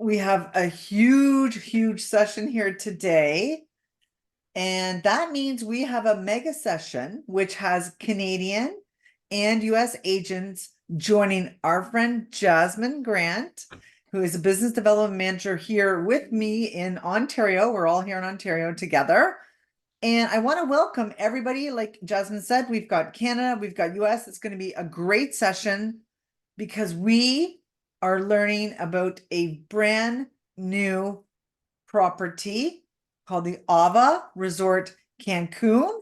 we have a huge session here today. And that means we have a mega session, which has Canadian and US agents joining our friend Jasmine Grant, who is a business development manager here with me in Ontario. We're all here in Ontario together. And I want to welcome everybody. Like Jasmine said, we've got Canada, we've got US. It's going to be a great session because we are learning about a brand new property called the AVA Resort Cancun.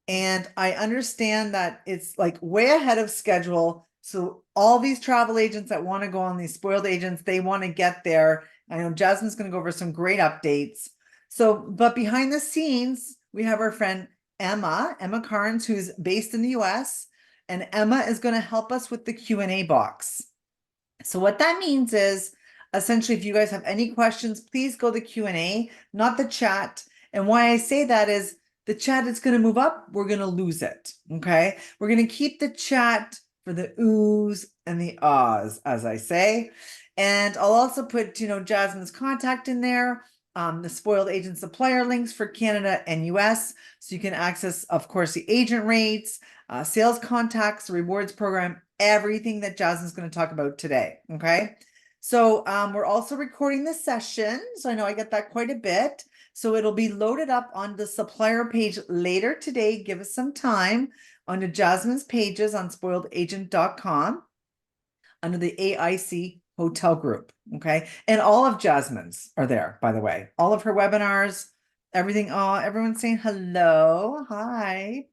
And I understand that it's like way ahead of schedule. So all these travel agents that want to go on, these spoiled agents, they want to get there. I know Jasmine's going to go over some great updates. So, but behind the scenes, we have our friend Emma Carnes, who's based in the US, and Emma is going to help us with the Q&A box. So what that means is, essentially, if you guys have any questions, please go to Q&A, not the chat. And why I say that is the chat is going to move up. We're going to lose it. Okay. We're going to keep the chat for the oohs and the ahs, as I say. And I'll also put, Jasmine's contact in there, the spoiled agent supplier links for Canada and US. So you can access, of course, the agent rates, sales contacts, the rewards program, everything that Jasmine's going to talk about today. Okay. So we're also recording this session. So I know I get that quite a bit. So it'll be loaded up on the supplier page later today. Give us some time onto Jasmine's pages on spoiledagent.com under the AIC Hotel Group. Okay. And all of Jasmine's are there, by the way. All of her webinars, everything. Oh, everyone's saying hello. Hi.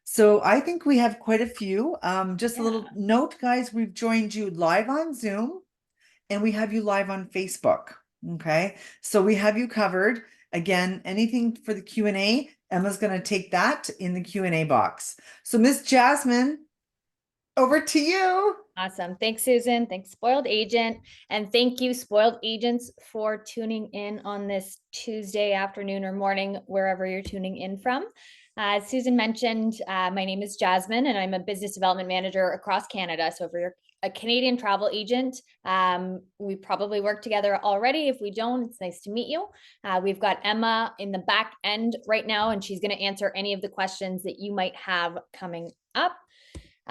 So I think we have quite a few. Just a little note, guys, we've joined you live on Zoom and we have you live on Facebook. Okay. So we have you covered. Again, anything for the Q&A, Emma's going to take that in the Q&A box. So Miss Jasmine, over to you. Awesome. Thanks, Susan. Thanks, Spoiled Agent. And thank you, Spoiled Agents, for tuning in on this Tuesday afternoon or morning, wherever you're tuning in from. As Susan mentioned, my name is Jasmine, and I'm a business development manager across Canada. So if you're a Canadian travel agent, we probably work together already. If we don't, it's nice to meet you. We've got Emma in the back end right now, and she's going to answer any of the questions that you might have coming up.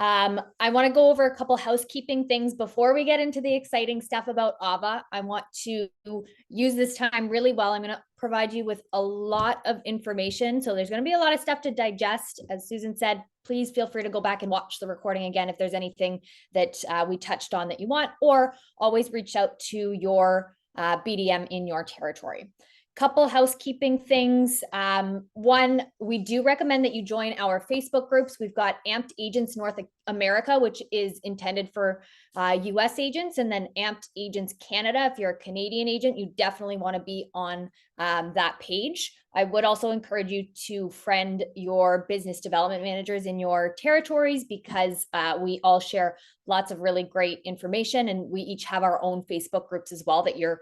I want to go over a couple housekeeping things before we get into the exciting stuff about AVA. I want to use this time really well. I'm going to provide you with a lot of information. So there's going to be a lot of stuff to digest. As Susan said, please feel free to go back and watch the recording again if there's anything that we touched on that you want, or always reach out to your BDM in your territory. Couple housekeeping things. One, we do recommend that you join our Facebook groups. We've got Amped Agents North America, which is intended for US agents, and then Amped Agents Canada. If you're a Canadian agent, you definitely want to be on that page. I would also encourage you to friend your business development managers in your territories, because we all share lots of really great information, and we each have our own Facebook groups as well that you're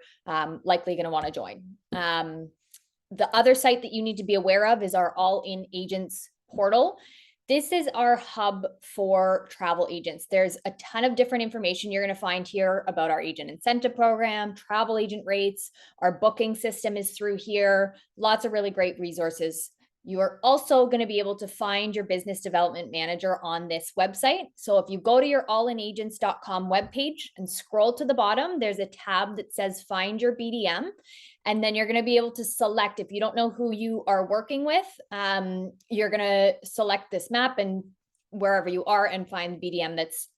likely going to want to join. The other site that you need to be aware of is our All In Agents portal. This is our hub for travel agents. There's a ton of different information you're going to find here about our agent incentive program, travel agent rates. Our booking system is through here. Lots of really great resources. You are also going to be able to find your business development manager on this website. So if you go to your allinagents.com webpage and scroll to the bottom, there's a tab that says Find Your BDM. And then you're going to be able to select, if you don't know who you are working with, you're going to select this map and wherever you are and find the BDM that's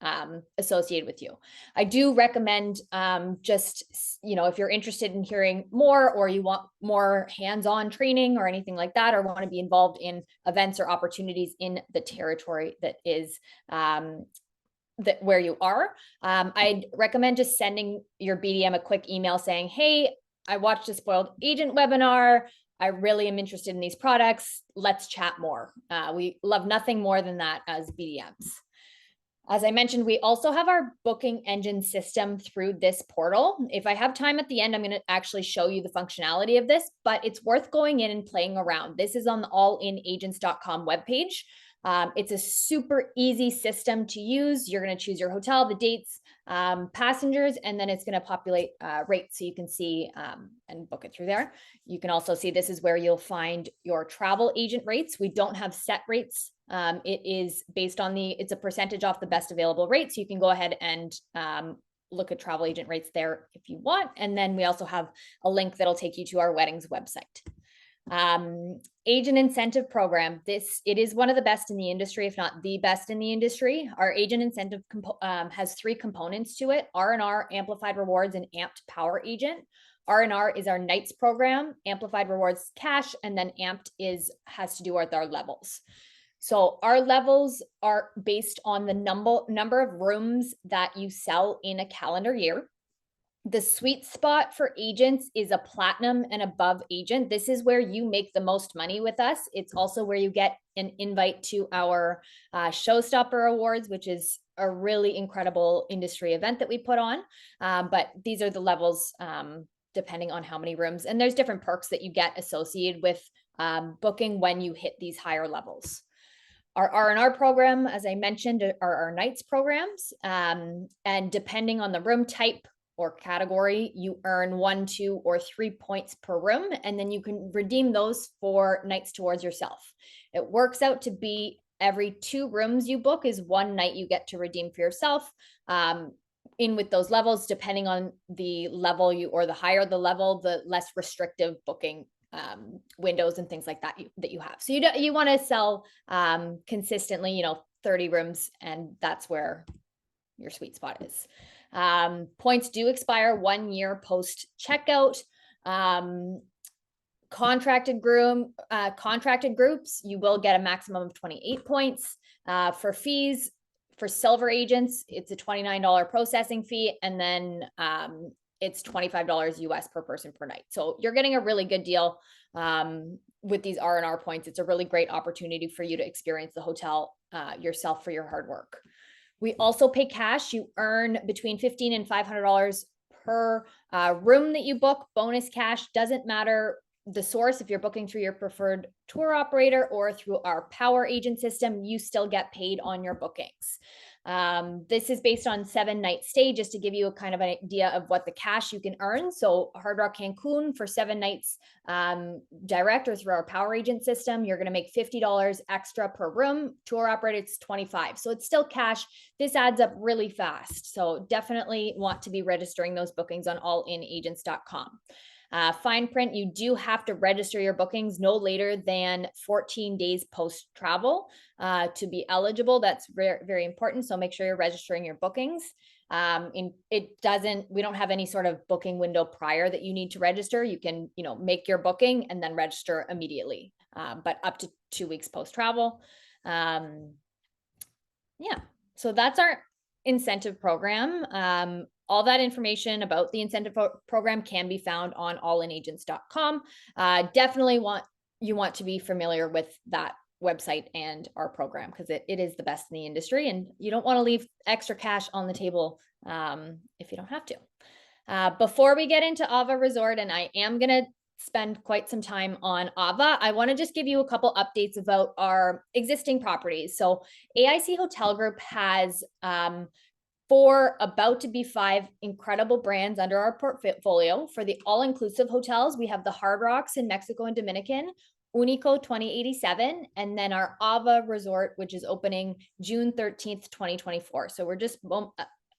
associated with you. I do recommend just, if you're interested in hearing more, or you want more hands-on training or anything like that, or want to be involved in events or opportunities in the territory that is where you are, I'd recommend just sending your BDM a quick email saying, hey, I watched a Spoiled Agent webinar. I really am interested in these products. Let's chat more. We love nothing more than that as BDMs. As I mentioned, we also have our booking engine system through this portal. If I have time at the end, I'm going to actually show you the functionality of this, but it's worth going in and playing around. This is on the allinagents.com webpage. It's a super easy system to use. You're going to choose your hotel, the dates, passengers, and then it's going to populate rates so you can see and book it through there. You can also see this is where you'll find your travel agent rates. We don't have set rates. It is based on it's a percentage off the best available rate. So you can go ahead and look at travel agent rates there if you want. And then we also have a link that'll take you to our weddings website. Agent incentive program. It is one of the best in the industry, if not the best in the industry. Our agent incentive has 3 components to it: R&R, Amplified Rewards, and Amped Power Agent. R&R is our nights program, Amplified Rewards cash, and then Amped has to do with our levels. So our levels are based on the number of rooms that you sell in a calendar year. The sweet spot for agents is a platinum and above agent. This is where you make the most money with us. It's also where you get an invite to our Showstopper Awards, which is a really incredible industry event that we put on. But these are the levels depending on how many rooms. And there's different perks that you get associated with booking when you hit these higher levels. Our R&R program, as I mentioned, are our nights programs. And depending on the room type or category, you earn 1, 2, or 3 points per room, and then you can redeem those for nights towards yourself. It works out to be every 2 rooms you book is 1 night you get to redeem for yourself. In with those levels, depending on the level or the higher the level, the less restrictive booking windows and things like that you have. So you want to sell consistently, 30 rooms, and that's where your sweet spot is. Points do expire 1 year post checkout. Contracted groups, you will get a maximum of 28 points. For fees, for silver agents, it's a $29 processing fee, and then it's $25 US per person per night. So you're getting a really good deal with these R&R points. It's a really great opportunity for you to experience the hotel yourself for your hard work. We also pay cash. You earn between $15 and $500 per room that you book. Bonus cash, doesn't matter the source. If you're booking through your preferred tour operator or through our power agent system, you still get paid on your bookings. This is based on 7-night stay, just to give you a kind of an idea of what the cash you can earn. So Hard Rock Cancun for 7 nights direct or through our power agent system, you're going to make $50 extra per room. Tour operator, it's $25. So it's still cash. This adds up really fast. So definitely want to be registering those bookings on allinagents.com. Fine print, you do have to register your bookings no later than 14 days post travel to be eligible. That's very, very important. So make sure you're registering your bookings. We don't have any sort of booking window prior that you need to register. You can, make your booking and then register immediately, but up to 2 weeks post travel. So that's our incentive program. All that information about the incentive program can be found on allinagents.com. Definitely want to be familiar with that website and our program, because it is the best in the industry, and you don't want to leave extra cash on the table if you don't have to. Before we get into AVA Resort, and I am going to spend quite some time on AVA, I want to just give you a couple updates about our existing properties. So AIC Hotel Group has 4, about to be 5 incredible brands under our portfolio. For the all-inclusive hotels, we have the Hard Rocks in Mexico and Dominican, Unico 2087, and then our AVA Resort, which is opening June 13th, 2024. So we're just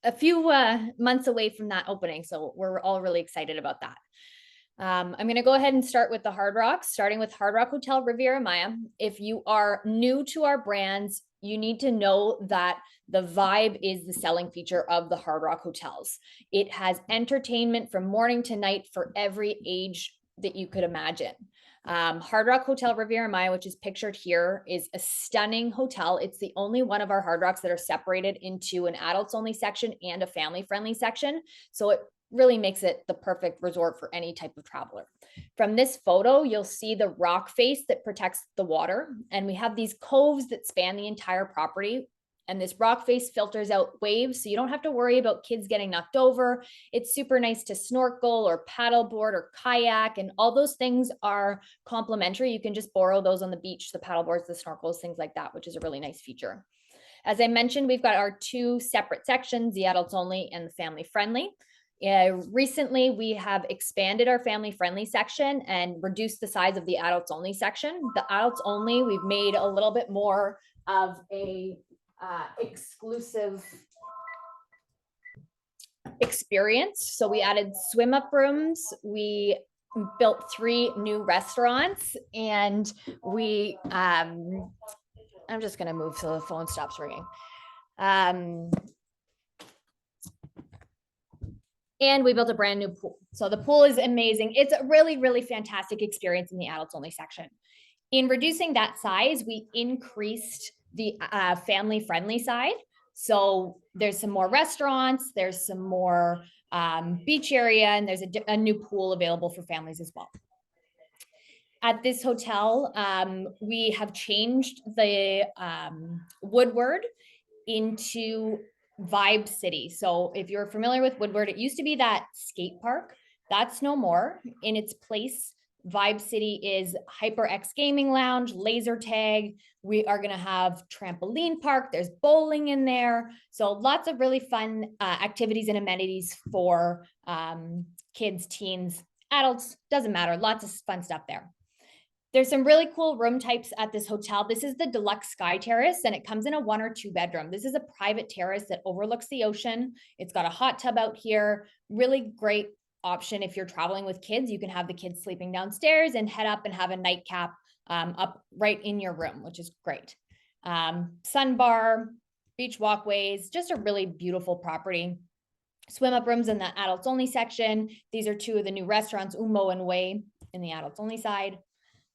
a few months away from that opening. So we're all really excited about that. I'm going to go ahead and start with the Hard Rocks, starting with Hard Rock Hotel Riviera Maya. If you are new to our brands, you need to know that the vibe is the selling feature of the Hard Rock hotels. It has entertainment from morning to night for every age that you could imagine. Hard Rock Hotel Riviera Maya, which is pictured here, is a stunning hotel. It's the only one of our Hard Rocks that are separated into an adults only section and a family friendly section. So it really makes it the perfect resort for any type of traveler. From this photo, you'll see the rock face that protects the water. And we have these coves that span the entire property. And this rock face filters out waves, so you don't have to worry about kids getting knocked over. It's super nice to snorkel or paddleboard or kayak, and all those things are complimentary. You can just borrow those on the beach, the paddleboards, the snorkels, things like that, which is a really nice feature. As I mentioned, we've got our two separate sections, the adults only and the family friendly. Recently, we have expanded our family friendly section and reduced the size of the adults only section. The adults only, we've made a little bit more of a exclusive experience. So we added swim up rooms, we built 3 new restaurants, and we I'm just going to move so the phone stops ringing. And we built a brand new pool. So the pool is amazing. It's a really, really fantastic experience in the adults only section. In reducing that size, we increased the family friendly side. So there's some more restaurants, there's some more beach area, and there's a new pool available for families as well. At this hotel, we have changed the Woodward into Vibe City. So if you're familiar with Woodward, it used to be that skate park. That's no more. In its place, Vibe City is HyperX Gaming Lounge, laser tag. We are going to have trampoline park. There's bowling in there. So lots of really fun activities and amenities for kids, teens, adults, doesn't matter. Lots of fun stuff there. There's some really cool room types at this hotel. This is the Deluxe Sky Terrace, and it comes in a 1 or 2 bedroom. This is a private terrace that overlooks the ocean. It's got a hot tub out here. Really great option if you're traveling with kids. You can have the kids sleeping downstairs and head up and have a nightcap up right in your room, which is great. Sun bar, beach walkways, just a really beautiful property. Swim up rooms in the adults only section. These are 2 of the new restaurants, Umo and Way, in the adults only side.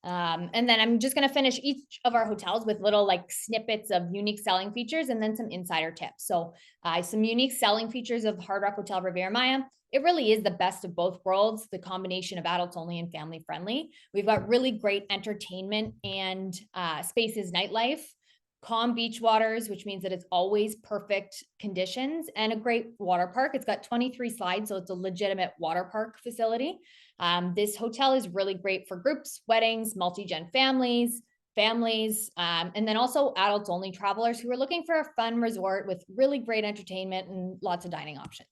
And then I'm just going to finish each of our hotels with little like snippets of unique selling features and then some insider tips. So some unique selling features of Hard Rock Hotel Riviera Maya. It really is the best of both worlds, the combination of adults only and family friendly. We've got really great entertainment and spaces, nightlife, calm beach waters, which means that it's always perfect conditions, and a great water park. It's got 23 slides, so it's a legitimate water park facility. This hotel is really great for groups, weddings, multi-gen families, and then also adults only travelers who are looking for a fun resort with really great entertainment and lots of dining options.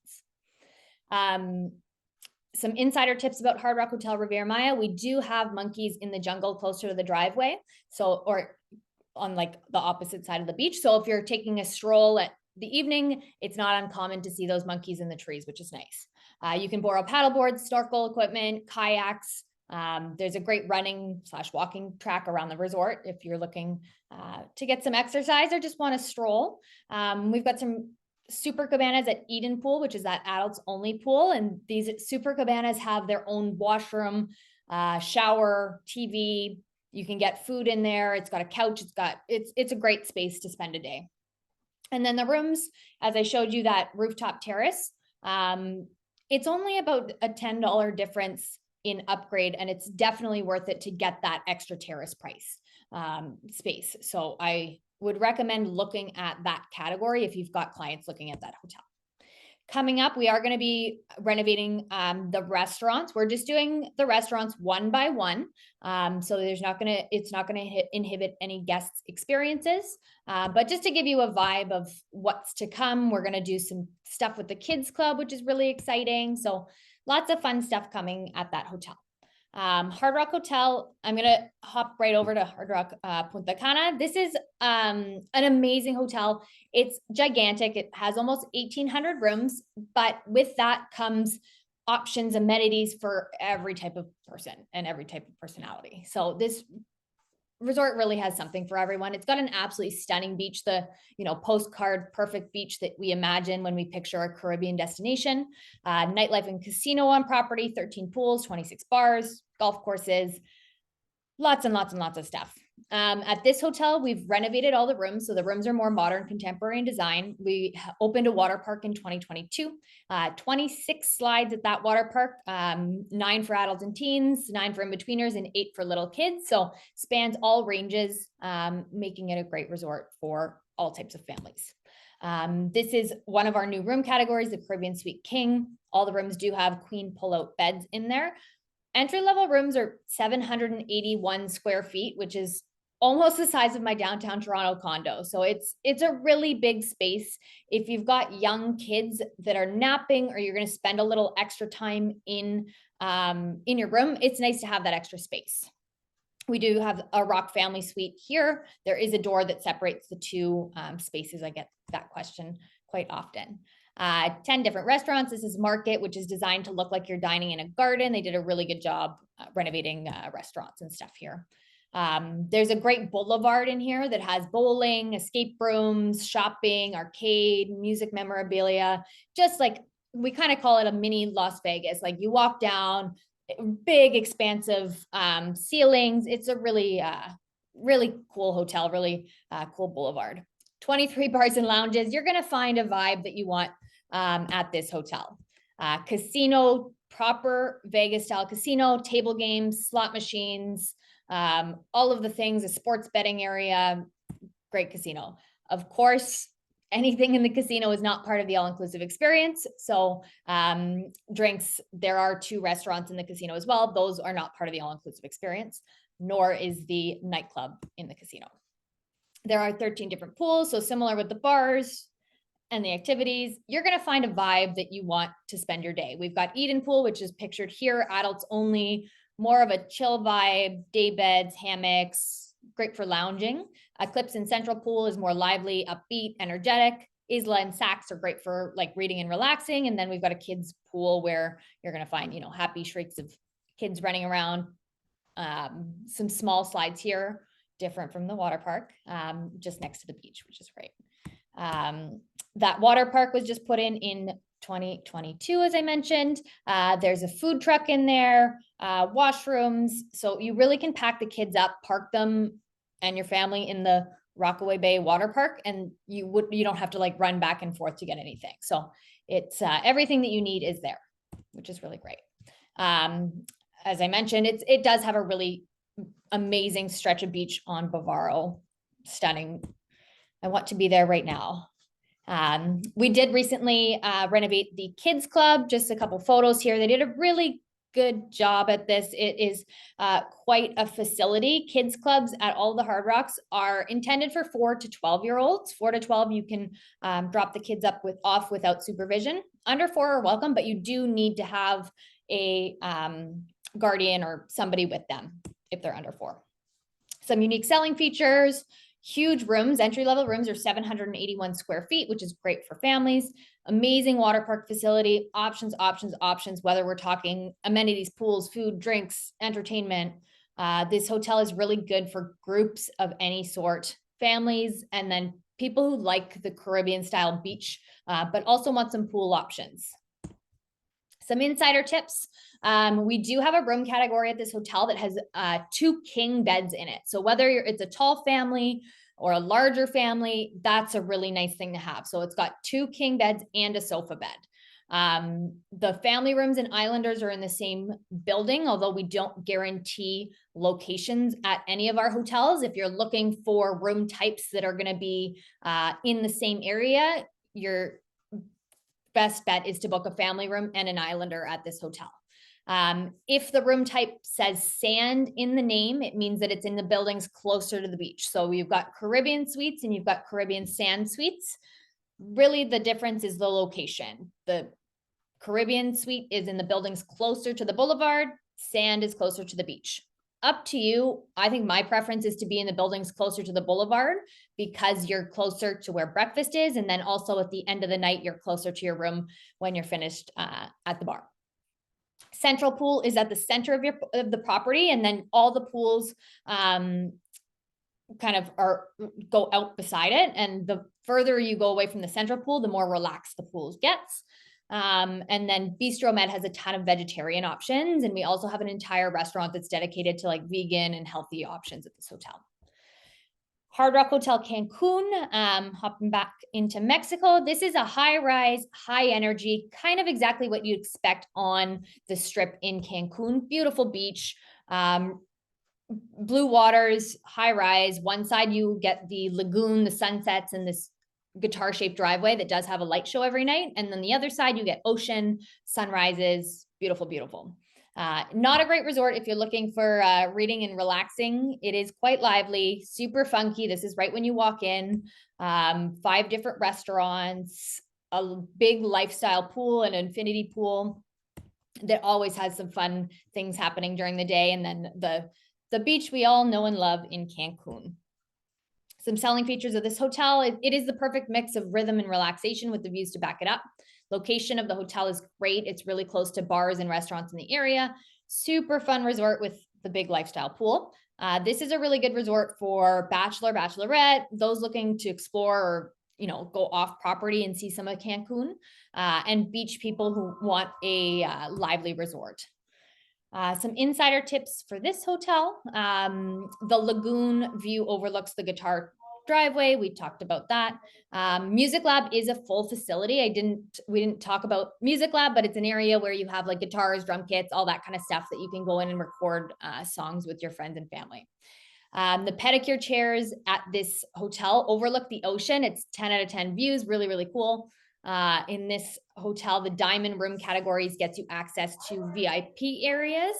Some insider tips about Hard Rock Hotel Riviera Maya. We do have monkeys in the jungle closer to the driveway. So, or on like the opposite side of the beach. So if you're taking a stroll at the evening, it's not uncommon to see those monkeys in the trees, which is nice. You can borrow paddleboards, snorkel equipment, kayaks. There's a great running / walking track around the resort if you're looking to get some exercise or just want to stroll. We've got some super cabanas at Eden Pool, which is that adults only pool. And these super cabanas have their own washroom, shower, TV. You can get food in there. It's got a couch. It's a great space to spend a day. And then the rooms, as I showed you, that rooftop terrace, it's only about a $10 difference in upgrade, and it's definitely worth it to get that extra terrace price space. So I would recommend looking at that category if you've got clients looking at that hotel. Coming up, we are going to be renovating the restaurants. We're just doing the restaurants one by one. So it's not going to inhibit any guests' experiences. But just to give you a vibe of what's to come, we're going to do some stuff with the kids club, which is really exciting. So lots of fun stuff coming at that hotel. Hard Rock Hotel, I'm going to hop right over to Hard Rock Punta Cana. This is an amazing hotel. It's gigantic. It has almost 1,800 rooms, but with that comes options, amenities for every type of person and every type of personality. So this resort really has something for everyone. It's got an absolutely stunning beach, the postcard perfect beach that we imagine when we picture a Caribbean destination. Nightlife and casino on property, 13 pools, 26 bars, golf courses, lots and lots and lots of stuff. At this hotel, we've renovated all the rooms. So the rooms are more modern, contemporary in design. We opened a water park in 2022, 26 slides at that water park, 9 for adults and teens, 9 for in-betweeners, and 8 for little kids. So spans all ranges, making it a great resort for all types of families. This is one of our new room categories, the Caribbean Suite King. All the rooms do have queen pull-out beds in there. Entry-level rooms are 781 square feet, which is almost the size of my downtown Toronto condo. So it's a really big space. If you've got young kids that are napping, or you're going to spend a little extra time in your room, it's nice to have that extra space. We do have a Rock Family Suite here. There is a door that separates the two spaces. I get that question quite often. 10 different restaurants. This is Market, which is designed to look like you're dining in a garden. They did a really good job renovating restaurants and stuff here. There's a great boulevard in here that has bowling, escape rooms, shopping, arcade, music memorabilia, just like we kind of call it a mini Las Vegas. Like you walk down, big expansive ceilings. It's a really, really cool hotel, really cool boulevard. 23 bars and lounges. You're going to find a vibe that you want at this hotel. Casino, proper Vegas style casino, table games, slot machines, all of the things, a sports betting area, great casino. Of course, anything in the casino is not part of the all-inclusive experience. So drinks, there are 2 restaurants in the casino as well. Those are not part of the all-inclusive experience, nor is the nightclub in the casino. There are 13 different pools. So similar with the bars and the activities, you're going to find a vibe that you want to spend your day. We've got Eden Pool, which is pictured here, adults only, more of a chill vibe, day beds, hammocks, great for lounging. Eclipse and Central Pool is more lively, upbeat, energetic. Isla and Saks are great for like reading and relaxing. And then we've got a kids pool where you're going to find, happy shrieks of kids running around. Some small slides here, different from the water park, just next to the beach, which is great. That water park was just put in 2022, as I mentioned. There's a food truck in there, washrooms. So you really can pack the kids up, park them and your family in the Rockaway Bay water park, and you don't have to like run back and forth to get anything. So it's everything that you need is there, which is really great. As I mentioned, it does have a really amazing stretch of beach on Bavaro. Stunning. I want to be there right now. We did recently renovate the kids club, just a couple photos here. They did a really good job at this. It is quite a facility. Kids clubs at all the Hard Rocks are intended for 4 to 12-year-olds. 4 to 12, you can drop the kids off without supervision. Under 4 are welcome, but you do need to have a guardian or somebody with them if they're under 4. Some unique selling features. Huge rooms, entry-level rooms are 781 square feet, which is great for families. Amazing water park facility, options, whether we're talking amenities, pools, food, drinks, entertainment. This hotel is really good for groups of any sort, families, and then people who like the Caribbean style beach, but also want some pool options. Some insider tips. We do have a room category at this hotel that has 2 king beds in it. So whether it's a tall family or a larger family, that's a really nice thing to have. So it's got 2 king beds and a sofa bed. The family rooms and islanders are in the same building, although we don't guarantee locations at any of our hotels. If you're looking for room types that are going to be in the same area, your best bet is to book a family room and an islander at this hotel. If the room type says sand in the name, it means that it's in the buildings closer to the beach. So you've got Caribbean suites and you've got Caribbean sand suites. Really, the difference is the location. The Caribbean suite is in the buildings closer to the boulevard. Sand is closer to the beach. Up to you. I think my preference is to be in the buildings closer to the boulevard because you're closer to where breakfast is. And then also at the end of the night, you're closer to your room when you're finished at the bar. Central Pool is at the center of the property. And then all the pools kind of go out beside it. And the further you go away from the central pool, the more relaxed the pool gets. And then Bistro Med has a ton of vegetarian options. And we also have an entire restaurant that's dedicated to like vegan and healthy options at this hotel. Hard Rock Hotel Cancun, hopping back into Mexico. This is a high-rise, high-energy, kind of exactly what you expect on the strip in Cancun. Beautiful beach, blue waters, high rise. One side you get the lagoon, the sunsets, and this guitar shaped driveway that does have a light show every night. And then the other side you get ocean, sunrises, beautiful, beautiful. Not a great resort if you're looking for reading and relaxing. It is quite lively, super funky. This is right when you walk in. 5 different restaurants, a big lifestyle pool, an infinity pool that always has some fun things happening during the day. And then the beach we all know and love in Cancun. Some selling features of this hotel, it is the perfect mix of rhythm and relaxation with the views to back it up. Location of the hotel is great. It's really close to bars and restaurants in the area. Super fun resort with the big lifestyle pool. This is a really good resort for bachelor, bachelorette, those looking to explore or go off property and see some of Cancun, and beach people who want a lively resort. Some insider tips for this hotel. The lagoon view overlooks the guitar driveway. We talked about that. Music Lab is a full facility. We didn't talk about Music Lab, but it's an area where you have like guitars, drum kits, all that kind of stuff that you can go in and record songs with your friends and family. The pedicure chairs at this hotel overlook the ocean. It's 10 out of 10 views, really, really cool. In this hotel, the diamond room categories gets you access to VIP areas.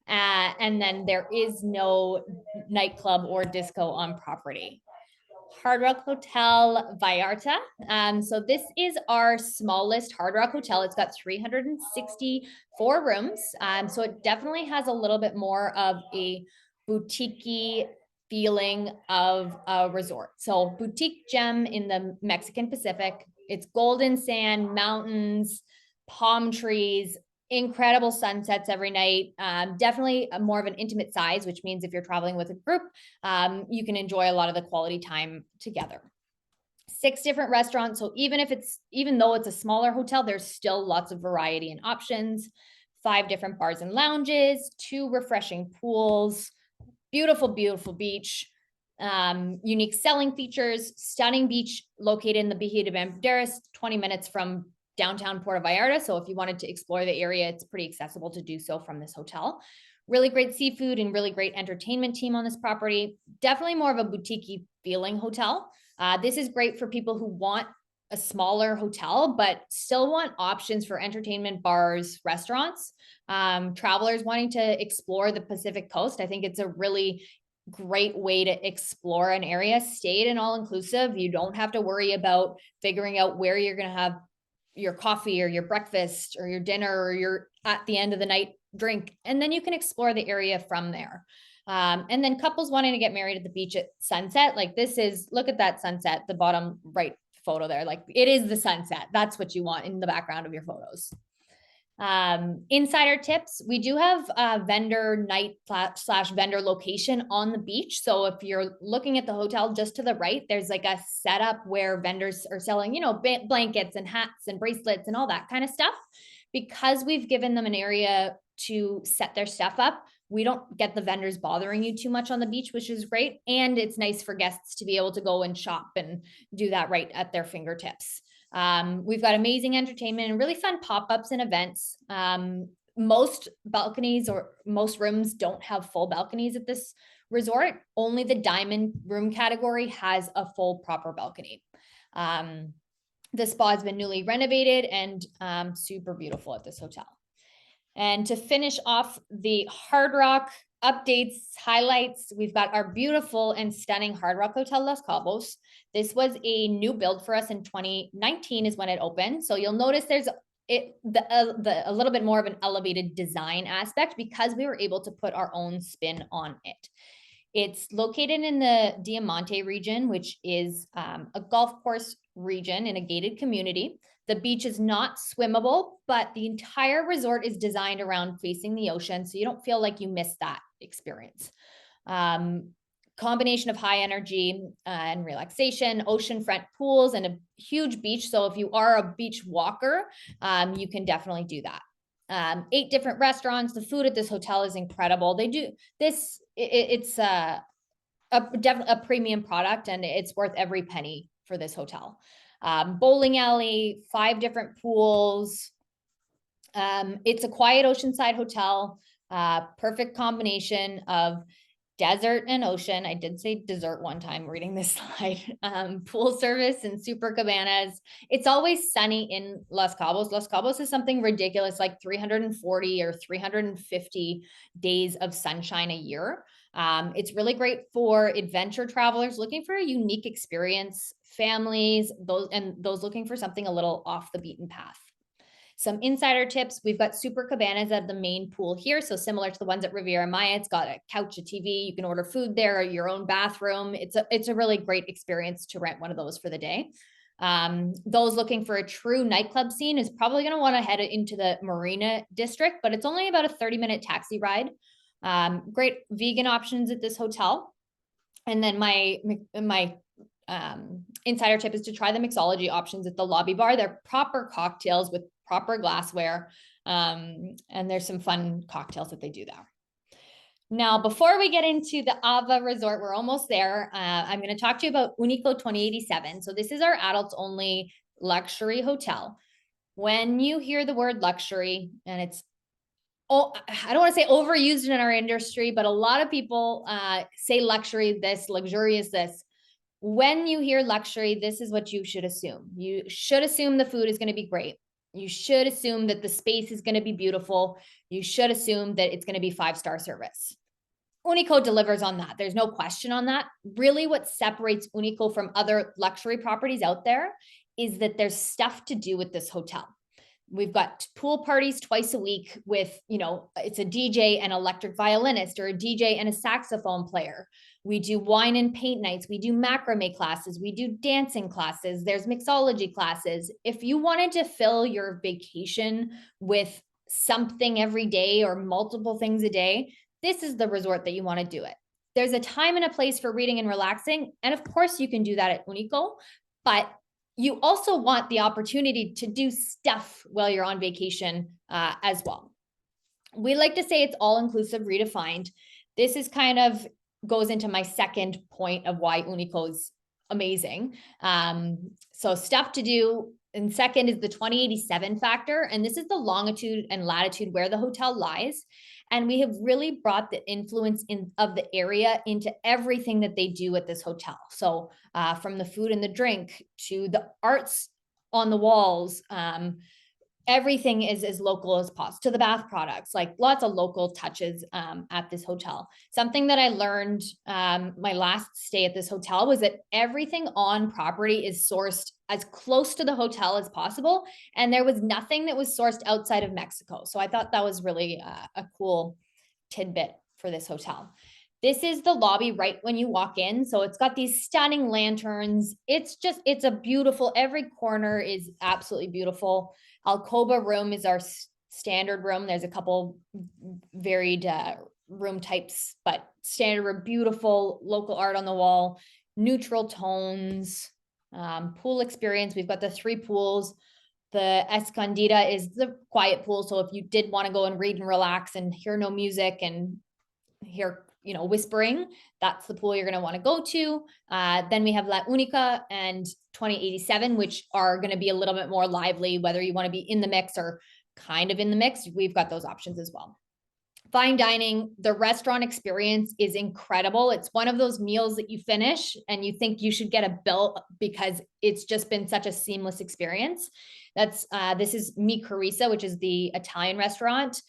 And then there is no nightclub or disco on property. Hard Rock Hotel Vallarta. So this is our smallest Hard Rock hotel. It's got 364 rooms. So it definitely has a little bit more of a boutique-y feeling of a resort. So boutique gem in the Mexican Pacific. It's golden sand, mountains, palm trees, incredible sunsets every night. Definitely more of an intimate size, which means if you're traveling with a group, you can enjoy a lot of the quality time together. 6 different restaurants. So even though it's a smaller hotel, there's still lots of variety and options. 5 different bars and lounges, 2 refreshing pools, beautiful, beautiful beach. Unique selling features, stunning beach located in the Bahia de Banderas, 20 minutes from downtown Puerto Vallarta. So if you wanted to explore the area, it's pretty accessible to do so from this hotel. Really great seafood and really great entertainment team on this property. Definitely more of a boutique-y feeling hotel. This is great for people who want a smaller hotel, but still want options for entertainment, bars, restaurants. Travelers wanting to explore the Pacific coast. I think it's a really great way to explore an area. Stay at an all-inclusive. You don't have to worry about figuring out where you're going to have your coffee or your breakfast or your dinner or your at the end of the night drink. And then you can explore the area from there. And then couples wanting to get married at the beach at sunset, like look at that sunset, the bottom right photo there. Like it is the sunset. That's what you want in the background of your photos. Insider tips. We do have a vendor night / vendor location on the beach. So if you're looking at the hotel just to the right, there's like a setup where vendors are selling, blankets and hats and bracelets and all that kind of stuff. Because we've given them an area to set their stuff up, we don't get the vendors bothering you too much on the beach, which is great. And it's nice for guests to be able to go and shop and do that right at their fingertips. We've got amazing entertainment and really fun pop-ups and events. Most balconies or most rooms don't have full balconies at this resort. Only the diamond room category has a full proper balcony. The spa has been newly renovated and super beautiful at this hotel. And to finish off the Hard Rock updates, highlights, we've got our beautiful and stunning Hard Rock Hotel Los Cabos. This was a new build for us in 2019 is when it opened. So you'll notice there's a little bit more of an elevated design aspect because we were able to put our own spin on it. It's located in the Diamante region, which is a golf course region in a gated community. The beach is not swimmable, but the entire resort is designed around facing the ocean, so you don't feel like you miss that experience. Combination of high energy and relaxation, oceanfront pools, and a huge beach. So if you are a beach walker, you can definitely do that. 8 different restaurants. The food at this hotel is incredible. They do this. It's definitely a premium product, and it's worth every penny for this hotel. Bowling alley, 5 different pools. It's a quiet oceanside hotel. Perfect combination of desert and ocean. I did say dessert one time reading this slide. Pool service and super cabanas. It's always sunny in Los Cabos. Los Cabos is something ridiculous, like 340 or 350 days of sunshine a year. It's really great for adventure travelers looking for a unique experience, families, those looking for something a little off the beaten path. Some insider tips. We've got super cabanas at the main pool here. So similar to the ones at Riviera Maya, it's got a couch, a TV. You can order food there, your own bathroom. It's a really great experience to rent one of those for the day. Those looking for a true nightclub scene is probably going to want to head into the Marina district, but it's only about a 30-minute taxi ride. Great vegan options at this hotel. And then my insider tip is to try the mixology options at the lobby bar. They're proper cocktails with proper glassware. And there's some fun cocktails that they do there. Now, before we get into the AVA Resort, we're almost there. I'm going to talk to you about Unico 2087. So this is our adults only luxury hotel. When you hear the word luxury, and it's, I don't want to say overused in our industry, but a lot of people say luxury this, luxurious this. When you hear luxury, this is what you should assume. You should assume the food is going to be great. You should assume that the space is going to be beautiful. You should assume that it's going to be 5-star service. Unico delivers on that. There's no question on that. Really, what separates Unico from other luxury properties out there is that there's stuff to do with this hotel. We've got pool parties twice a week with, it's a DJ and electric violinist, or a DJ and a saxophone player. We do wine and paint nights. We do macrame classes. We do dancing classes. There's mixology classes. If you wanted to fill your vacation with something every day or multiple things a day, this is the resort that you want to do it. There's a time and a place for reading and relaxing. And of course you can do that at Unico, but you also want the opportunity to do stuff while you're on vacation as well. We like to say it's all-inclusive, redefined. This is kind of goes into my second point of why Unico is amazing. So stuff to do. And second is the 2087 factor. And this is the longitude and latitude where the hotel lies. And we have really brought the influence of the area into everything that they do at this hotel. So from the food and the drink to the arts on the walls, everything is as local as possible, to the bath products, like lots of local touches at this hotel. Something that I learned my last stay at this hotel was that everything on property is sourced as close to the hotel as possible. And there was nothing that was sourced outside of Mexico. So I thought that was really a cool tidbit for this hotel. This is the lobby right when you walk in. So it's got these stunning lanterns. It's a beautiful, every corner is absolutely beautiful. Alcoba room is our standard room. There's a couple varied room types, but standard room, beautiful local art on the wall, neutral tones, pool experience. We've got the 3 pools. The Escondida is the quiet pool. So if you did want to go and read and relax and hear no music and hear whispering, that's the pool you're going to want to go to. Then we have La Única and 2087, which are going to be a little bit more lively, whether you want to be in the mix or kind of in the mix. We've got those options as well. Fine dining, the restaurant experience is incredible. It's one of those meals that you finish and you think you should get a bill because it's just been such a seamless experience. This is Mi Carissa, which is the Italian restaurant,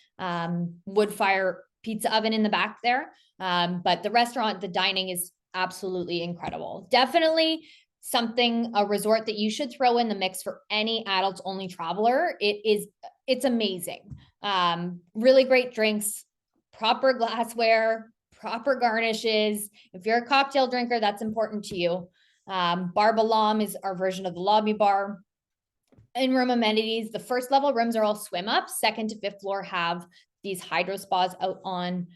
wood fire pizza oven in the back there. But the restaurant, the dining is absolutely incredible. Definitely a resort that you should throw in the mix for any adults only traveler. It's amazing. Really great drinks, proper glassware, proper garnishes. If you're a cocktail drinker, that's important to you. Bar Balam is our version of the lobby bar. In-room amenities, the first level rooms are all swim up. 2nd to 5th floor have these hydro spas out on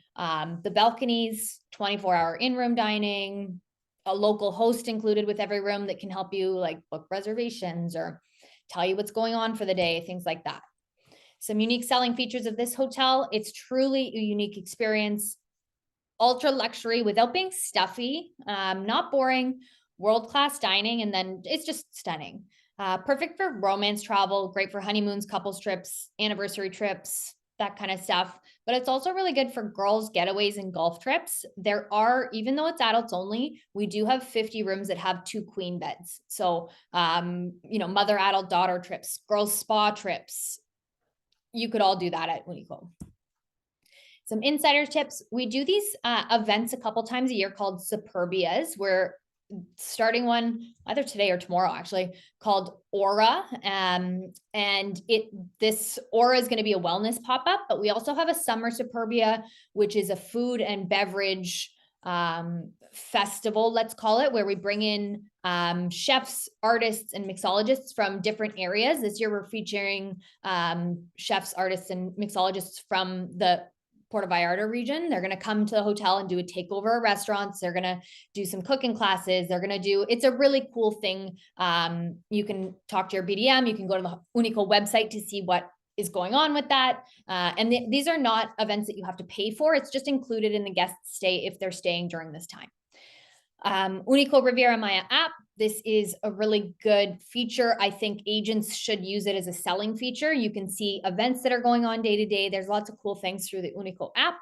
the balconies, 24-hour in-room dining, a local host included with every room that can help you like book reservations or tell you what's going on for the day, things like that. Some unique selling features of this hotel. It's truly a unique experience. Ultra luxury without being stuffy, not boring, world-class dining, and then it's just stunning. Perfect for romance travel, great for honeymoons, couples trips, anniversary trips. that kind of stuff. But it's also really good for girls' getaways and golf trips. There are, even though it's adults only, we do have 50 rooms that have 2 queen beds. So, mother, adult, daughter trips, girls' spa trips, you could all do that at Unico. Some insider tips. We do these events a couple times a year called Superbias. We're starting one either today or tomorrow, actually, called Aura. And this Aura is going to be a wellness pop-up, but we also have a summer Superbia, which is a food and beverage festival, let's call it, where we bring in chefs, artists, and mixologists from different areas. This year, we're featuring chefs, artists, and mixologists from the Puerto Vallarta region. They're going to come to the hotel and do a takeover of restaurants. They're going to do some cooking classes. It's a really cool thing. You can talk to your BDM. You can go to the Unico website to see what is going on with that. These are not events that you have to pay for. It's just included in the guest stay if they're staying during this time. Unico Riviera Maya app. This is a really good feature. I think agents should use it as a selling feature. You can see events that are going on day to day. There's lots of cool things through the Unico app.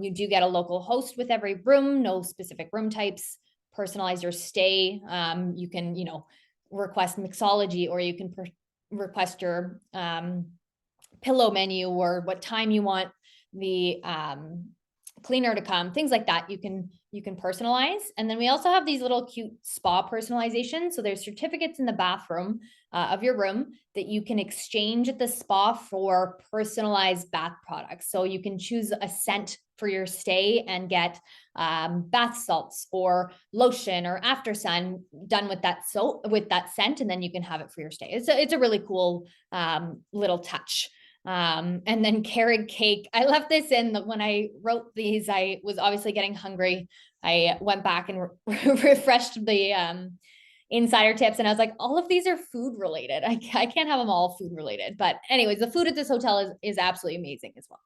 You do get a local host with every room, no specific room types, personalize your stay. You can, request mixology, or you can request your pillow menu, or what time you want the cleaner to come, things like that. You can personalize. And then we also have these little cute spa personalizations. So there's certificates in the bathroom of your room that you can exchange at the spa for personalized bath products. So you can choose a scent for your stay and get bath salts or lotion or after sun done with that scent, and then you can have it for your stay. It's a really cool little touch. And then carrot cake. I left this in when I wrote these. I was obviously getting hungry. I went back and refreshed the insider tips, and I was like, all of these are food related. I can't have them all food related. But anyways, the food at this hotel is absolutely amazing as well.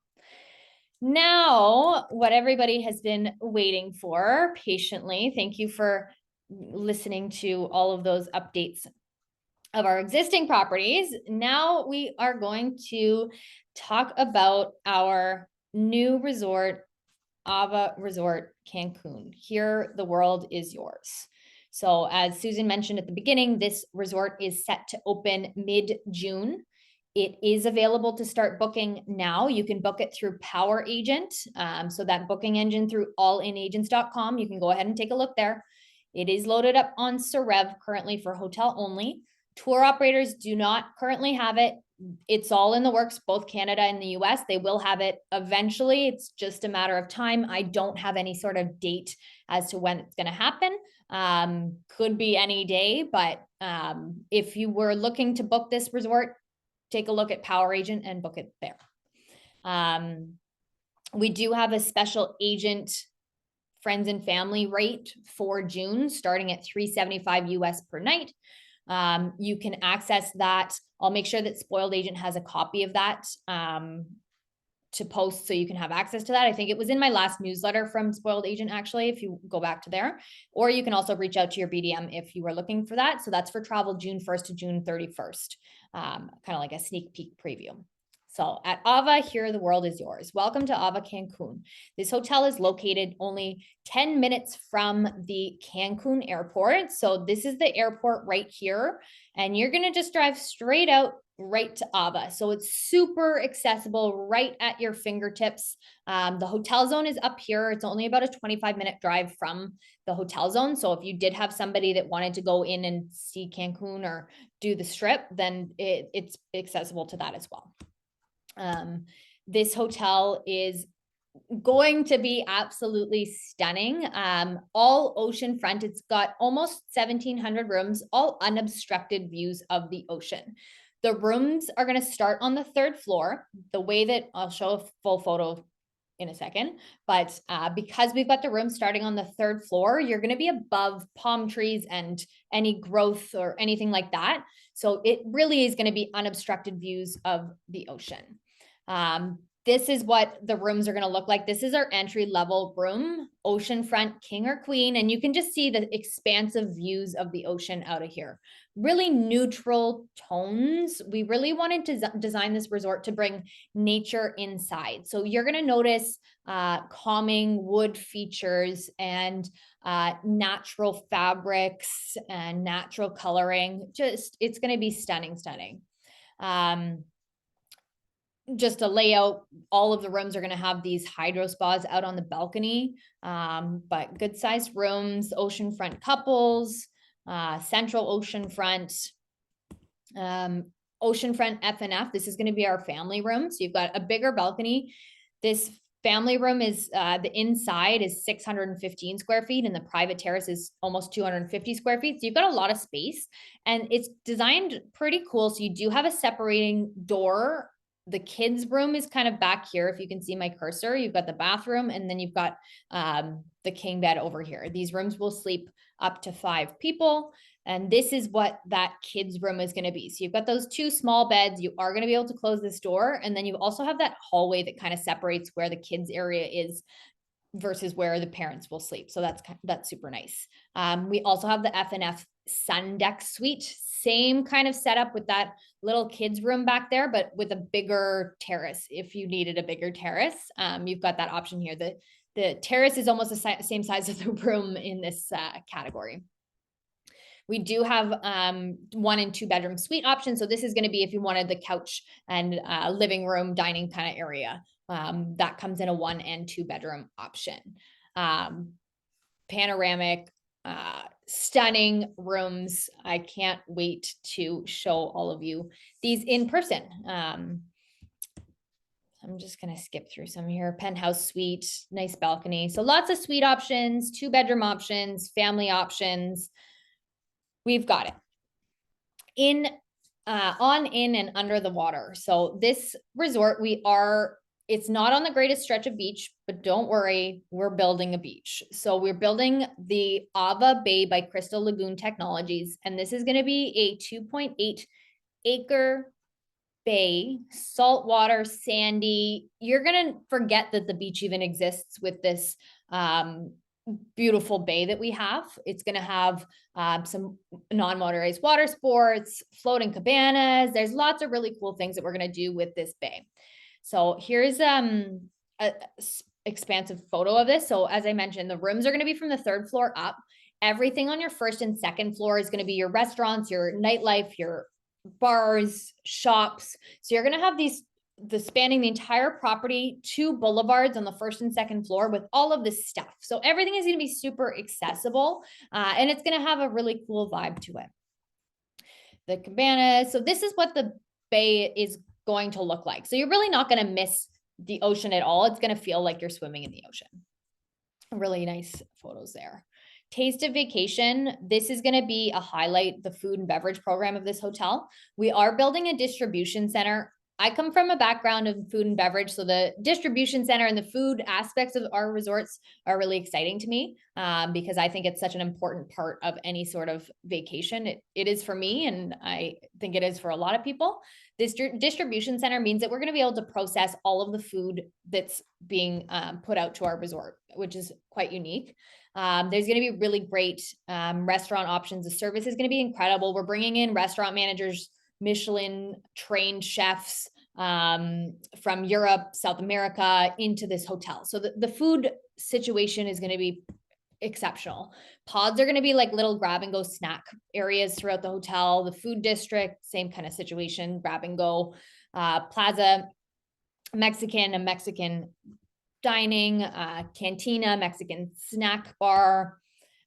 Now, what everybody has been waiting for patiently. Thank you for listening to all of those updates of our existing properties. Now we are going to talk about our new resort, AVA Resort Cancun. Here, the world is yours. So as Susan mentioned at the beginning, this resort is set to open mid-June. It is available to start booking now. You can book it through Power Agent. So that booking engine through allinagents.com. You can go ahead and take a look there. It is loaded up on Sarev currently for hotel only. Tour operators do not currently have it. It's all in the works, both Canada and the US. They will have it eventually. It's just a matter of time. I don't have any sort of date as to when it's going to happen. Could be any day, but if you were looking to book this resort, take a look at Power Agent and book it there. We do have a special agent friends and family rate for June, starting at $375 US per night. You can access that. I'll make sure that Spoiled Agent has a copy of that to post, so you can have access to that. I think it was in my last newsletter from Spoiled Agent, actually, if you go back to there. Or you can also reach out to your BDM if you were looking for that. So that's for travel June 1st to June 31st, kind of like a sneak peek preview. So at AVA, here the world is yours. Welcome to AVA Cancun. This hotel is located only 10 minutes from the Cancun airport. So this is the airport right here. And you're going to just drive straight out right to AVA. So it's super accessible, right at your fingertips. The hotel zone is up here. It's only about a 25-minute drive from the hotel zone. So if you did have somebody that wanted to go in and see Cancun or do the strip, then it's accessible to that as well. This hotel is going to be absolutely stunning. All ocean front. It's got almost 1,700 rooms, all unobstructed views of the ocean. The rooms are going to start on the 3rd floor. The way that I'll show a full photo in a second, but because we've got the room starting on the 3rd floor, you're going to be above palm trees and any growth or anything like that. So it really is going to be unobstructed views of the ocean. this is what the rooms are going to look like. This is our entry level room, oceanfront king or queen. And you can just see the expansive views of the ocean out of here. Really neutral tones. We really wanted to design this resort to bring nature inside. So you're going to notice calming wood features and natural fabrics and natural coloring. Just, it's going to be stunning, stunning. Just a layout, all of the rooms are going to have these hydro spas out on the balcony, but good sized rooms, oceanfront couples, central oceanfront, oceanfront F&F. This is going to be our family room. So you've got a bigger balcony. This family room is the inside is 615 square feet and the private terrace is almost 250 square feet. So you've got a lot of space and it's designed pretty cool. So you do have a separating door. The kids' room is kind of back here. If you can see my cursor, you've got the bathroom and then you've got the king bed over here. These rooms will sleep up to 5 people. And this is what that kids' room is going to be. So you've got those 2 small beds. You are going to be able to close this door. And then you also have that hallway that kind of separates where the kids' area is versus where the parents will sleep. So that's super nice. We also have the F&F sun deck suite. Same kind of setup with that little kids room back there, but with a bigger terrace. If you needed a bigger terrace, you've got that option here. The terrace is almost the same size as the room in this category. We do have 1 and 2 bedroom suite options. So this is going to be if you wanted the couch and living room, dining kind of area. That comes in a 1 and 2 bedroom option. Panoramic, stunning rooms. I can't wait to show all of you these in person. I'm just going to skip through some here. Penthouse suite, nice balcony. So lots of suite options, 2 bedroom options, family options. We've got it. On, in, and under the water. So this resort, it's not on the greatest stretch of beach, but don't worry, we're building a beach. So we're building the AVA Bay by Crystal Lagoon Technologies. And this is going to be a 2.8 acre bay, saltwater, sandy. You're going to forget that the beach even exists with this beautiful bay that we have. It's going to have some non-motorized water sports, floating cabanas. There's lots of really cool things that we're going to do with this bay. So here's a expansive photo of this. So as I mentioned, the rooms are going to be from the 3rd floor up. Everything on your 1st and 2nd floor is going to be your restaurants, your nightlife, your bars, shops. So you're going to have spanning the entire property, 2 boulevards on the 1st and 2nd floor with all of this stuff. So everything is going to be super accessible and it's going to have a really cool vibe to it. The cabana. So this is what the bay is going to look like. So you're really not going to miss the ocean at all. It's going to feel like you're swimming in the ocean. Really nice photos there. Taste of Vacation. This is going to be a highlight, the food and beverage program of this hotel. We are building a distribution center. I come from a background of food and beverage, so the distribution center and the food aspects of our resorts are really exciting to me because I think it's such an important part of any sort of vacation. It is for me, and I think it is for a lot of people. This distribution center means that we're going to be able to process all of the food that's being put out to our resort, which is quite unique. There's going to be really great restaurant options. The service is going to be incredible. We're bringing in restaurant managers, Michelin trained chefs from Europe, South America into this hotel. So the food situation is going to be exceptional. Pods are going to be like little grab and go snack areas throughout the hotel. The food district, same kind of situation, grab and go. Plaza, a Mexican dining, cantina, Mexican snack bar.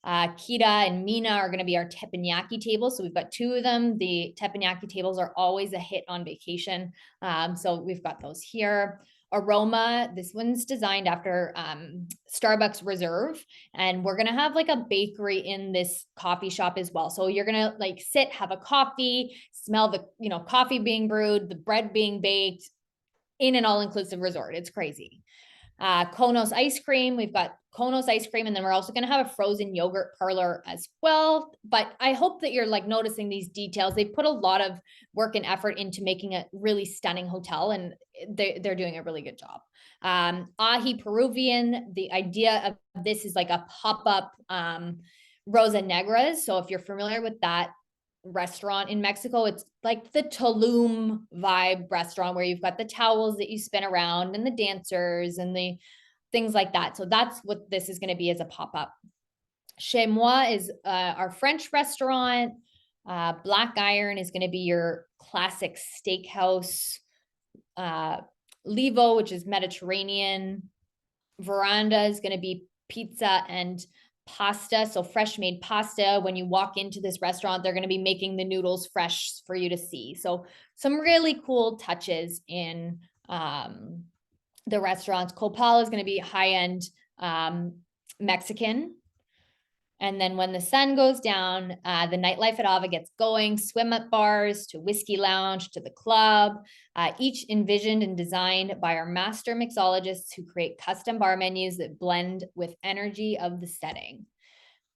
Kita and Mina are going to be our teppanyaki tables. So we've got 2 of them. The teppanyaki tables are always a hit on vacation. So we've got those here. Aroma, this one's designed after Starbucks Reserve. And we're going to have like a bakery in this coffee shop as well. So you're going to like sit, have a coffee, smell the, coffee being brewed, the bread being baked in an all-inclusive resort. It's crazy. Konos ice cream. We've got Konos ice cream, and then we're also going to have a frozen yogurt parlor as well. But I hope that you're like noticing these details. They put a lot of work and effort into making a really stunning hotel, and they're doing a really good job. Ahi Peruvian, the idea of this is like a pop-up Rosa Negras. So if you're familiar with that restaurant in Mexico, it's like the Tulum vibe restaurant where you've got the towels that you spin around and the dancers and the things like that. So that's what this is going to be as a pop-up. Chez Moi is our French restaurant. Black Iron is going to be your classic steakhouse. Levo, which is Mediterranean. Veranda is going to be pizza and pasta. So fresh made pasta. When you walk into this restaurant, they're going to be making the noodles fresh for you to see. So some really cool touches in the restaurants. Copal is going to be high-end Mexican. And then when the sun goes down, the nightlife at AVA gets going, swim up bars to whiskey lounge to the club, each envisioned and designed by our master mixologists who create custom bar menus that blend with energy of the setting.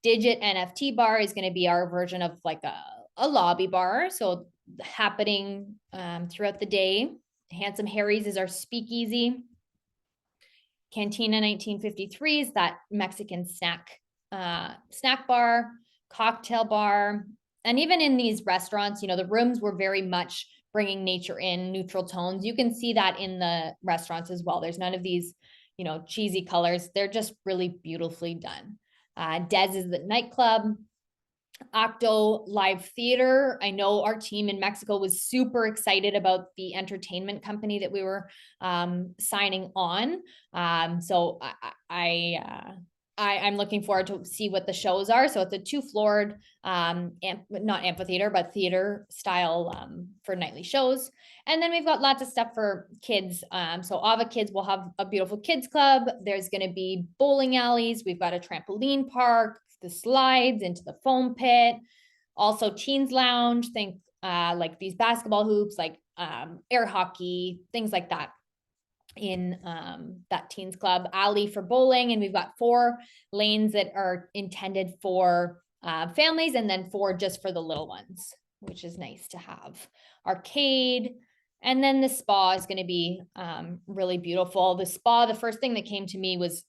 Digit NFT bar is going to be our version of like a lobby bar. So happening throughout the day. Handsome Harry's is our speakeasy. Cantina 1953 is that Mexican snack bar, cocktail bar. And even in these restaurants, you know, the rooms were very much bringing nature in, neutral tones. You can see that in the restaurants as well. There's none of these, you know, cheesy colors. They're just really beautifully done. Des is the nightclub. Octo Live Theater. I know our team in Mexico was super excited about the entertainment company that we were signing on. So I'm looking forward to see what the shows are. So it's a 2-floored, not amphitheater, but theater style for nightly shows. And then we've got lots of stuff for kids. So AVA Kids will have a beautiful kids club. There's going to be bowling alleys. We've got a trampoline park, the slides into the foam pit. Also teens lounge, think like these basketball hoops, like air hockey, things like that in that teens club. Alley for bowling, and we've got 4 lanes that are intended for families, and then 4 just for the little ones, which is nice to have. Arcade, and then the spa is going to be really beautiful. The spa, the first thing that came to me was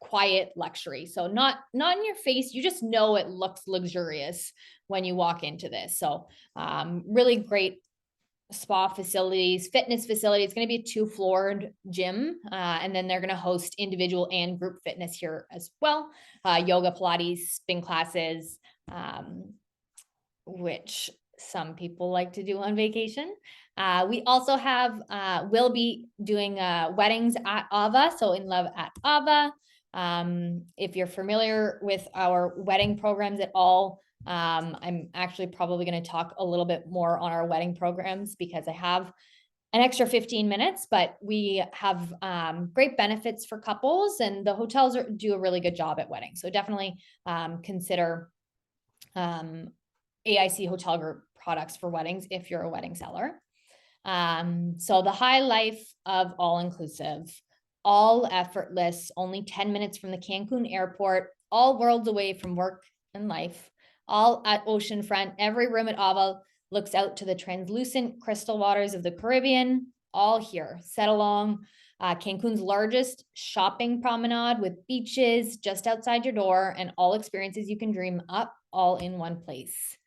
quiet luxury. So not in your face, you just know it looks luxurious when you walk into this. So really great spa facilities, fitness facility. It's going to be a 2-floored gym. And then they're going to host individual and group fitness here as well. Yoga, Pilates, spin classes, which some people like to do on vacation. We also have, will be doing weddings at AVA. So In Love at AVA. If you're familiar with our wedding programs at all, I'm actually probably going to talk a little bit more on our wedding programs because I have an extra 15 minutes, but we have great benefits for couples, and the hotels do a really good job at weddings. So definitely consider AIC Hotel Group products for weddings if you're a wedding seller. So the high life of all-inclusive, all effortless, only 10 minutes from the Cancun airport, all worlds away from work and life, all at oceanfront. Every room at AVA looks out to the translucent crystal waters of the Caribbean, all here, set along Cancun's largest shopping promenade with beaches just outside your door and all experiences you can dream up, all in one place.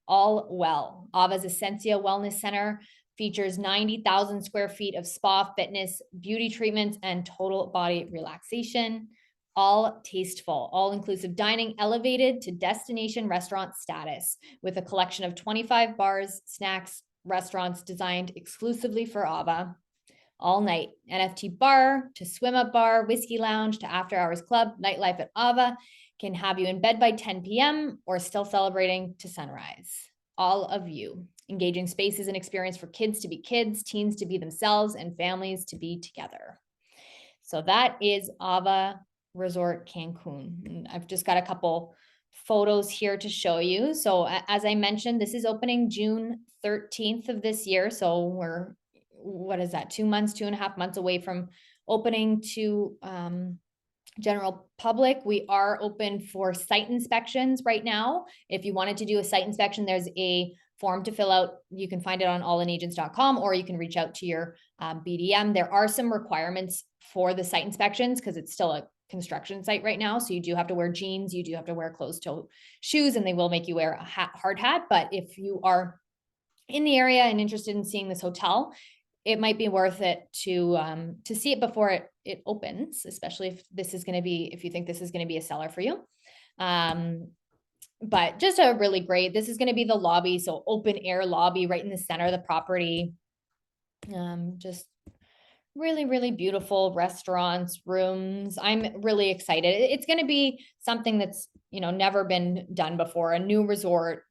All well. AVA's Essentia Wellness Center features 90,000 square feet of spa, fitness, beauty treatments, and total body relaxation. All tasteful, all-inclusive dining elevated to destination restaurant status with a collection of 25 bars, snacks, restaurants designed exclusively for AVA. All night, NFT bar to swim up bar, whiskey lounge to after hours club, nightlife at AVA can have you in bed by 10 p.m. or still celebrating to sunrise. All of you. Engaging spaces and experience for kids to be kids, teens to be themselves, and families to be together. So that is AVA Resort Cancun. And I've just got a couple photos here to show you. So as I mentioned, this is opening June 13th of this year. So we're, what is that, 2 months, 2.5 months away from opening to general public. We are open for site inspections right now. If you wanted to do a site inspection, there's a form to fill out. You can find it on allinagents.com, or you can reach out to your BDM. There are some requirements for the site inspections because it's still a construction site right now. So you do have to wear jeans, you do have to wear closed-toe shoes, and they will make you wear a hard hat. But if you are in the area and interested in seeing this hotel, it might be worth it to see it before it opens, especially if you think this is going to be a seller for you. But just a really great, this is going to be the lobby. So open air lobby right in the center of the property. Just really, really beautiful restaurants, rooms. I'm really excited. It's going to be something that's, never been done before. A new resort,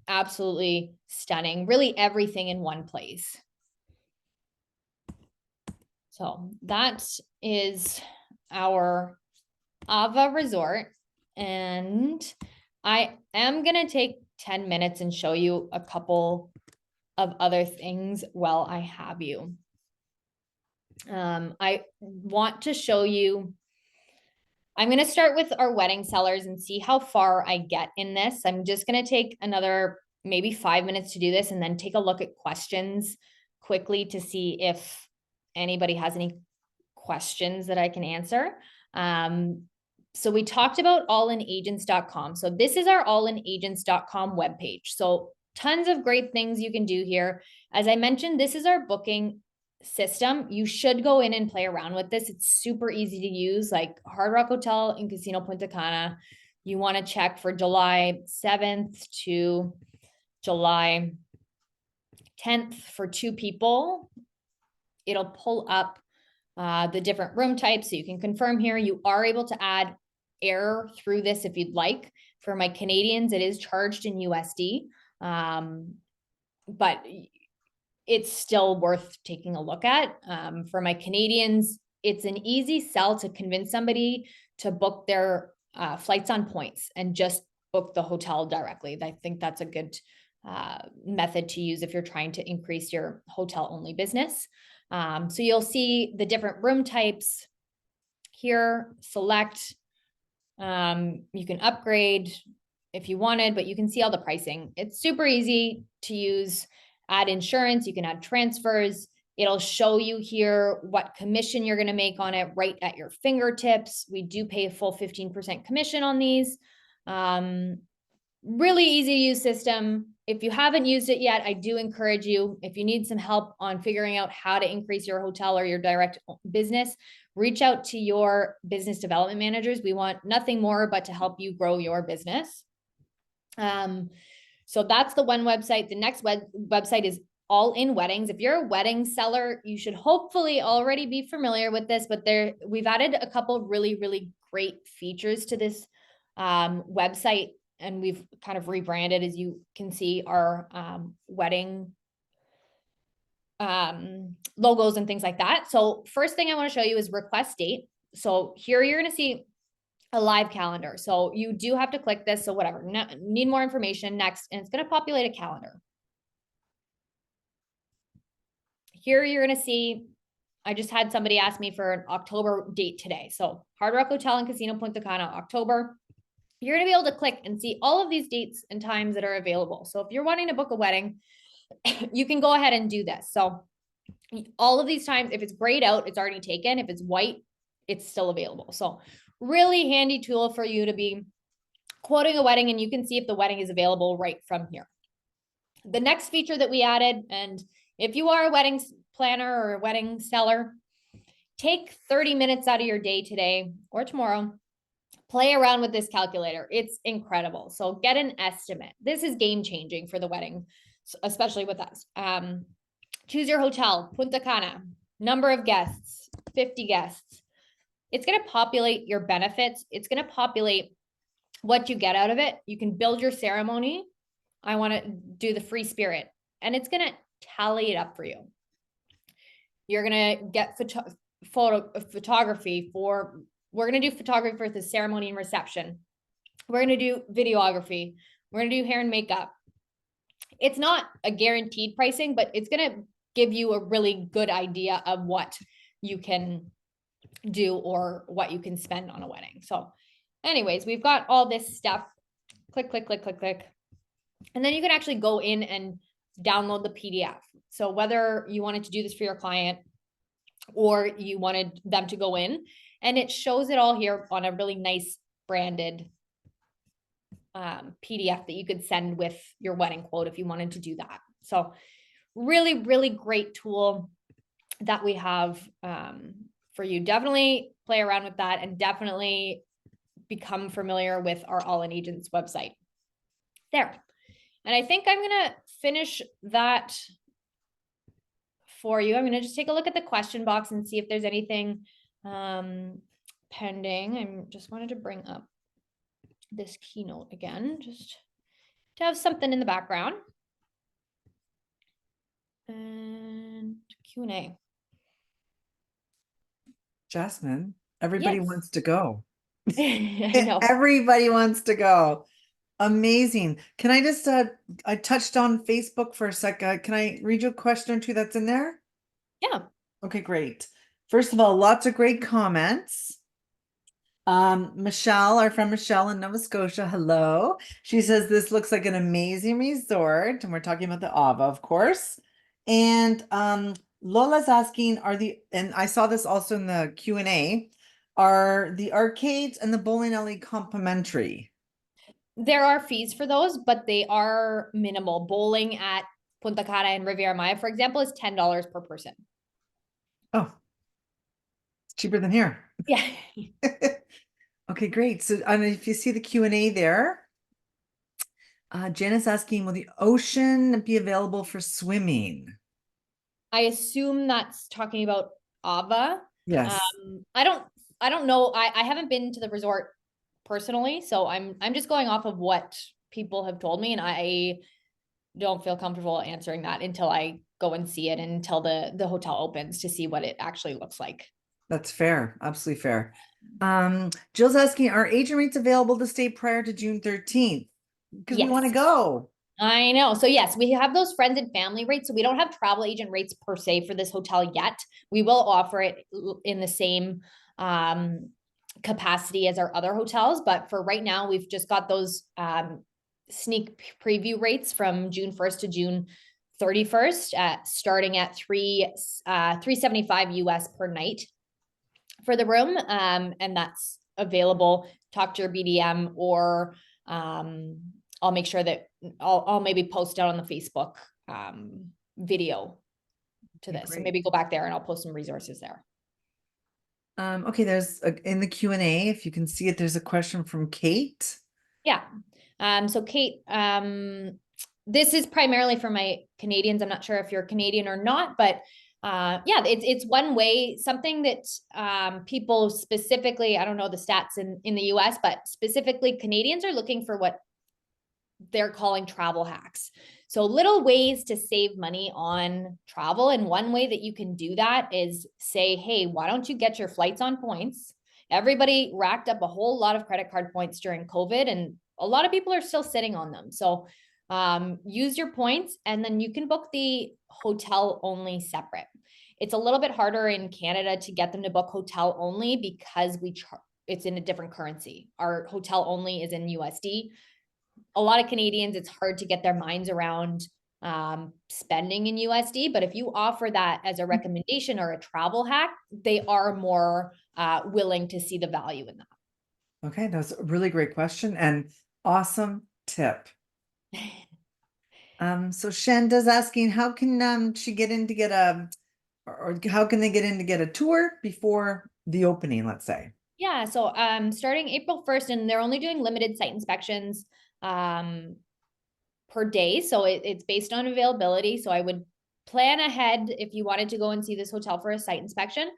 absolutely stunning, really everything in one place. So that is our AVA resort. And I am going to take 10 minutes and show you a couple of other things while I have you. I want to show you, I'm going to start with our wedding sellers and see how far I get in this. I'm just going to take another maybe 5 minutes to do this and then take a look at questions quickly to see if anybody has any questions that I can answer. So we talked about allinagents.com. So this is our allinagents.com webpage. So tons of great things you can do here. As I mentioned, this is our booking system. You should go in and play around with this. It's super easy to use, like Hard Rock Hotel and Casino Punta Cana. You want to check for July 7th to July 10th for 2 people. It'll pull up the different room types. So you can confirm here. You are able to add air through this if you'd like. For my Canadians, it is charged in USD. But it's still worth taking a look at. For my Canadians, it's an easy sell to convince somebody to book their flights on points and just book the hotel directly. I think that's a good method to use if you're trying to increase your hotel only business. So you'll see the different room types here. Select, you can upgrade if you wanted, but you can see all the pricing. It's super easy to use. Add insurance, you can add transfers. It'll show you here what commission you're going to make on it right at your fingertips. We do pay a full 15% commission on these. Really easy to use system. If you haven't used it yet, I do encourage you, if you need some help on figuring out how to increase your hotel or your direct business, reach out to your business development managers. We want nothing more but to help you grow your business. So that's the one website. The next website is All In Weddings. If you're a wedding seller, you should hopefully already be familiar with this, but we've added a couple of really, really great features to this website, and we've kind of rebranded, as you can see, our wedding logos and things like that. So first thing I want to show you is request date. So here you're going to see a live calendar. So you do have to click this. So whatever, need more information, next, and it's going to populate a calendar. Here you're going to see, I just had somebody ask me for an October date today. So Hard Rock Hotel and Casino Punta Cana, October. You're going to be able to click and see all of these dates and times that are available. So if you're wanting to book a wedding, you can go ahead and do this. So all of these times, if it's grayed out, it's already taken. If it's white, it's still available. So really handy tool for you to be quoting a wedding, and you can see if the wedding is available right from here. The next feature that we added, and if you are a wedding planner or a wedding seller, take 30 minutes out of your day today or tomorrow, play around with this calculator. It's incredible. So get an estimate. This is game changing for the wedding, especially with us. Choose your hotel, Punta Cana, number of guests, 50 guests. It's going to populate your benefits. It's going to populate what you get out of it. You can build your ceremony. I want to do the free spirit, and it's going to tally it up for you. You're going to get photography for, we're going to do photography for the ceremony and reception. We're going to do videography. We're going to do hair and makeup. It's not a guaranteed pricing, but it's going to give you a really good idea of what you can do or what you can spend on a wedding. So anyways, we've got all this stuff. Click, click, click, click, click. And then you can actually go in and download the PDF. So whether you wanted to do this for your client or you wanted them to go in, and it shows it all here on a really nice branded PDF that you could send with your wedding quote if you wanted to do that. So really, really great tool that we have for you. Definitely play around with that and definitely become familiar with our All in Agents website. There. And I think I'm going to finish that for you. I'm going to just take a look at the question box and see if there's anything pending. I just wanted to bring up this keynote again, just to have something in the background. And Q&A. Jasmine, everybody Yes. wants to go. I know. Everybody wants to go. Amazing. Can I just, I touched on Facebook for a second. Can I read you a question or two that's in there? Yeah. Okay, great. First of all, lots of great comments. Michelle, our friend Michelle in Nova Scotia, hello. She says this looks like an amazing resort, and we're talking about the AVA, of course. And Lola's asking, and I saw this also in the Q&A, are the arcades and the bowling alley complimentary? There are fees for those, but they are minimal. Bowling at Punta Cana and Riviera Maya, for example, is $10 per person. Oh, it's cheaper than here. Yeah. Okay, great. So if you see the Q&A there, Janice asking, will the ocean be available for swimming? I assume that's talking about AVA. Yes. I don't know. I haven't been to the resort personally, so I'm just going off of what people have told me, and I don't feel comfortable answering that until I go and see it and until the hotel opens to see what it actually looks like. That's fair. Absolutely fair. Jill's asking, are agent rates available to stay prior to June 13th? Because we want to Yes. go. I know. So yes, we have those friends and family rates. So we don't have travel agent rates per se for this hotel yet. We will offer it in the same capacity as our other hotels. But for right now, we've just got those sneak preview rates from June 1st to June 31st, starting at $375 US per night for the room. And that's available. Talk to your BDM, or I'll make sure that I'll maybe post out on the Facebook video to this. So Great. maybe go back there and I'll post some resources there. Okay, there's in the Q&A, if you can see it, there's a question from Kate. Yeah. So Kate, this is primarily for my Canadians. I'm not sure if you're Canadian or not, but yeah, it's one way, something that people specifically, I don't know the stats in the US, but specifically Canadians are looking for what they're calling travel hacks. So little ways to save money on travel. And one way that you can do that is say, hey, why don't you get your flights on points? Everybody racked up a whole lot of credit card points during COVID, and a lot of people are still sitting on them. So use your points, and then you can book the hotel only separate. It's a little bit harder in Canada to get them to book hotel only because it's in a different currency. Our hotel only is in USD. A lot of Canadians, it's hard to get their minds around spending in USD. But if you offer that as a recommendation or a travel hack, they are more willing to see the value in that. Okay, that's a really great question and awesome tip. So Shenda's asking, how can she get in to get or how can they get in to get a tour before the opening, let's say? Yeah, so starting April 1st, and they're only doing limited site inspections per day. So it's based on availability. So I would plan ahead if you wanted to go and see this hotel for a site inspection.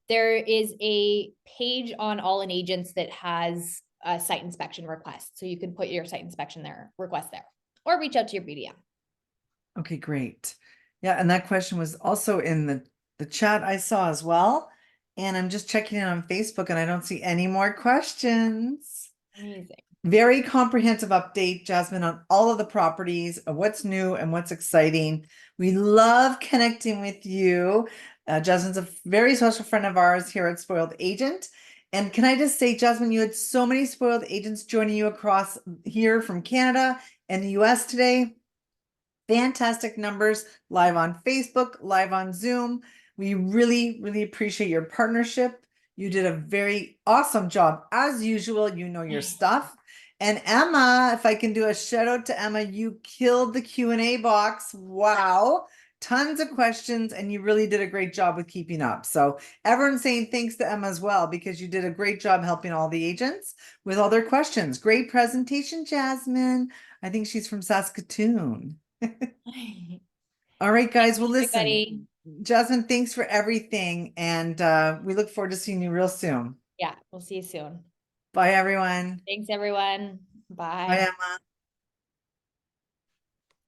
There is a page on All in Agents that has a site inspection request. So you can put your site inspection request there, or reach out to your BDM. Okay, great. Yeah, and that question was also in the chat I saw as well. And I'm just checking it on Facebook and I don't see any more questions. Amazing. Very comprehensive update, Jasmine, on all of the properties, of what's new and what's exciting. We love connecting with you. Jasmine's a very special friend of ours here at Spoiled Agent. And can I just say, Jasmine, you had so many Spoiled Agents joining you across here from Canada and the US today. Fantastic numbers live on Facebook, live on Zoom. We really, really appreciate your partnership. You did a very awesome job. As usual, you know your stuff. And Emma, if I can do a shout out to Emma, you killed the Q&A box. Wow. Tons of questions, and you really did a great job with keeping up. So everyone's saying thanks to Emma as well, because you did a great job helping all the agents with all their questions. Great presentation, Jasmine. I think she's from Saskatoon. All right, guys. Well, listen, Everybody. Jasmine, thanks for everything. And we look forward to seeing you real soon. Yeah, we'll see you soon. Bye, everyone. Thanks, everyone. Bye, Bye. Emma.